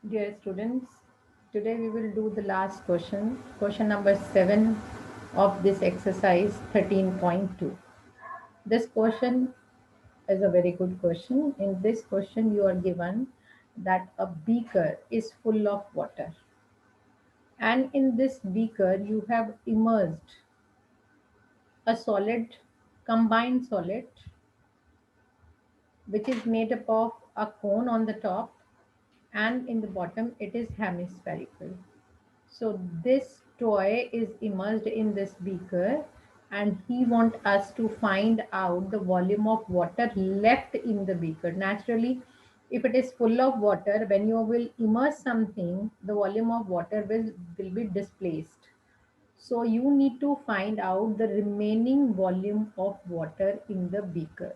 Dear students, today we will do the last question, question number 7 of this exercise 13.2. This question is a very good question. In this question, you are given that a beaker is full of water, and in this beaker, you have immersed a solid, combined solid, which is made up of a cone on the top, and in the bottom, it is hemispherical. So this toy is immersed in this beaker, and he want us to find out the volume of water left in the beaker. Naturally, if it is full of water, when you will immerse something, the volume of water will be displaced. So you need to find out the remaining volume of water in the beaker.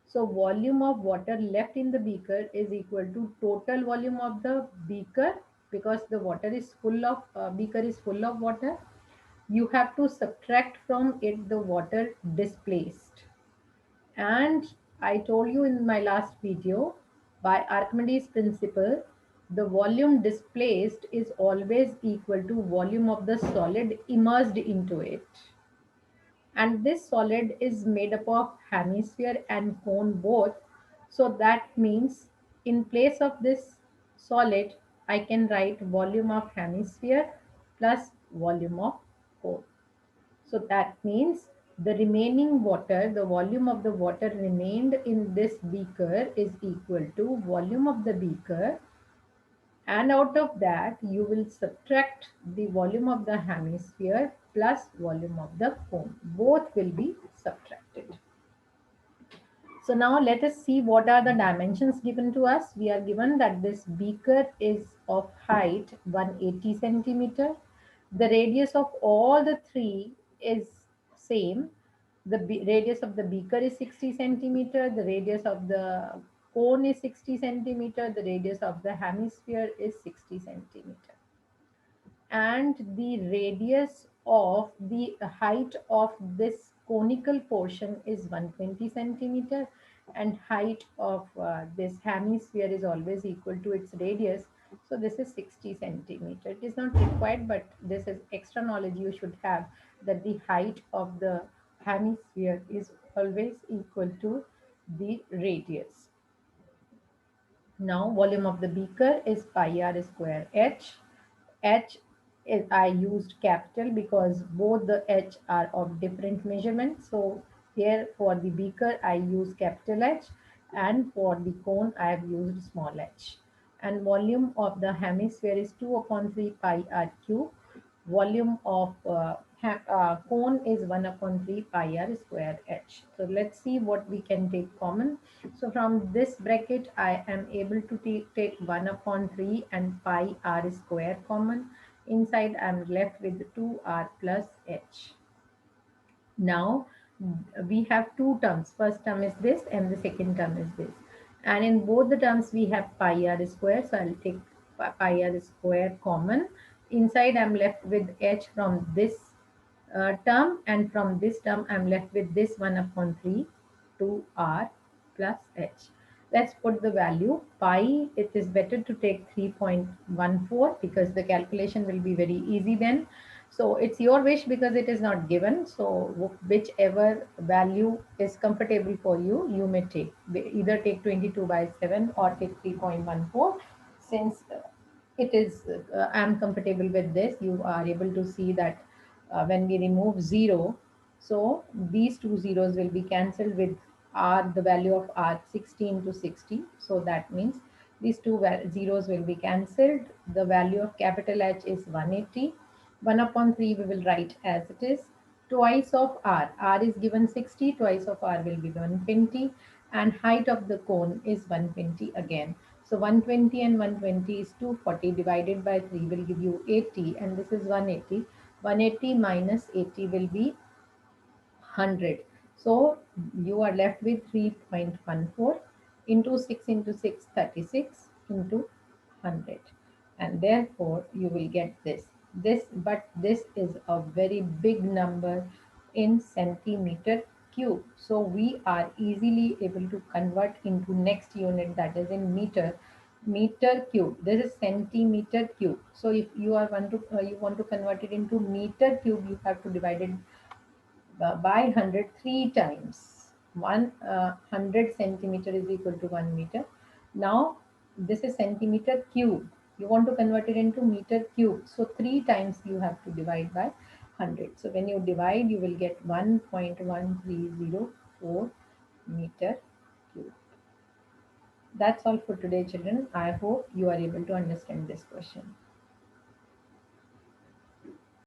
So volume of water left in the beaker is equal to total volume of the beaker, because the water is full of beaker is full of water. You have to subtract from it the water displaced. And I told you in my last video, by Archimedes principle, the volume displaced is always equal to volume of the solid immersed into it, and this solid is made up of hemisphere and cone both. So that means in place of this solid, I can write volume of hemisphere plus volume of cone. So that means the remaining water, the volume of the water remained in this beaker is equal to volume of the beaker, and out of that you will subtract the volume of the hemisphere plus volume of the cone. Both will be subtracted. So now let us see what are the dimensions given to us. We are given that this beaker is of height 180 centimeter. The radius of all the three is same. The radius of the beaker is 60 centimeter. The radius of the cone is 60 centimeter. The radius of the hemisphere is 60 centimeter, and the radius of the height of this conical portion is 120 centimeter, and height of this hemisphere is always equal to its radius, so this is 60 centimeter. It is not required, but this is extra knowledge you should have, that the height of the hemisphere is always equal to the radius. Now volume of the beaker is pi r square h. H is, I used capital because both the H are of different measurement. So here for the beaker I use capital H, and for the cone I have used small h. And volume of the hemisphere is 2 upon 3 pi r cube. Volume of cone is 1 upon 3 pi r square h. So let's see what we can take common. So from this bracket, I am able to take 1 upon 3 and pi r square common. Inside, I am left with 2r plus h. Now, we have two terms. First term is this and the second term is this. And in both the terms, we have pi r square. So I'll take pi r square common. Inside, I'm left with h from this term, and from this term I'm left with this 1 upon 3 2r plus h. Let's put the value pi. It is better to take 3.14 because the calculation will be very easy then. So it's your wish because it is not given. So whichever value is comfortable for you, you may take. Either take 22 by 7 or take 3.14. Since it is, I am comfortable with this, you are able to see that when we remove 0, so these two zeros will be cancelled with r, the value of r 16 to 60. So that means these two zeros will be cancelled. The value of capital H is 180. 1 upon 3 we will write as it is. Twice of r is given 60, twice of r will be 120, and height of the cone is 120 again. So 120 and 120 is 240, divided by 3 will give you 80, and this is 180. 180 minus 80 will be 100. So you are left with 3.14 into 6 into 6, 36 into 100. And therefore you will get this. But this is a very big number in centimeter cube. So we are easily able to convert into next unit, that is in meter. meter cube. This is centimeter cube. So if you are you want to convert it into meter cube, you have to divide it by 100 three times. 100 centimeter is equal to 1 meter. Now this is centimeter cube. You want to convert it into meter cube. So three times you have to divide by 100. So when you divide, you will get 1.1304 meter cube. That's all for today, children. I hope you are able to understand this question.